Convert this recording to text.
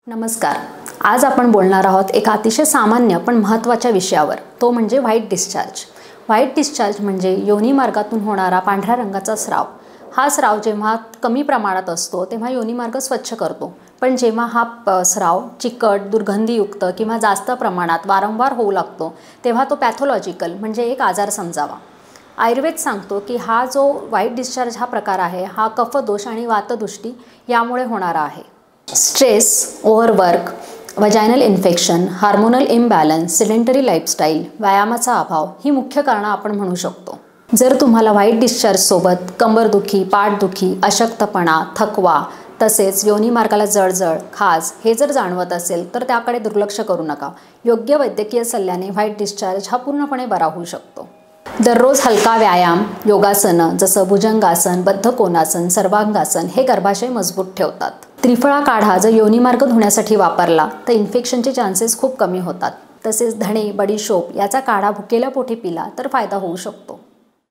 नमस्कार. आज आपण बोलणार आहोत एक अतिशय सामान्य पण महत्त्वाच्या विषयावर, तो म्हणजे व्हाईट डिस्चार्ज. व्हाईट डिस्चार्ज म्हणजे योनी मार्गातून होणारा पांढऱ्या रंगाचा स्राव. हा स्राव जेव्हा कमी प्रमाणात असतो तेव्हा योनी मार्ग स्वच्छ करतो, पण जेव्हा हा स्राव चिकट, दुर्गंधीयुक्त किंवा जास्त प्रमाणात वारंवार होऊ लागतो तेव्हा तो पॅथॉलॉजिकल म्हणजे एक आजार समजावा. आयुर्वेद सांगतो की हा जो व्हाईट डिस्चार्ज हा प्रकार आहे हा कफदोष आणि वातदुष्टी यामुळे होणारा आहे. Stress, overwork, vaginal infection, hormonal imbalance, sedentary lifestyle, व्यायामाचा अभाव ही मुख्य कारणं आपण म्हणू शकतो. जर तुम्हाला व्हाईट डिस्चार्जसोबत कंबरदुखी, पाठदुखी, अशक्तपणा, थकवा तसेच योनी मार्गाला जळजळ, खाज हे जर जाणवत असेल तर त्याकडे दुर्लक्ष करू नका. योग्य वैद्यकीय सल्ल्याने व्हाईट डिस्चार्ज हा पूर्णपणे बरा होऊ शकतो. दररोज हलका व्यायाम, योगासनं जसं भुजंगासन, बद्धकोनासन, सर्वांगासन हे गर्भाशय मजबूत ठेवतात. त्रिफळा काढा जर योनीमार्ग धुण्यासाठी वापरला तर इन्फेक्शनचे चान्सेस खूप कमी होतात. तसेच धणे, बडीशोप याचा काढा भुकेल्या पोटी पिला तर फायदा होऊ शकतो.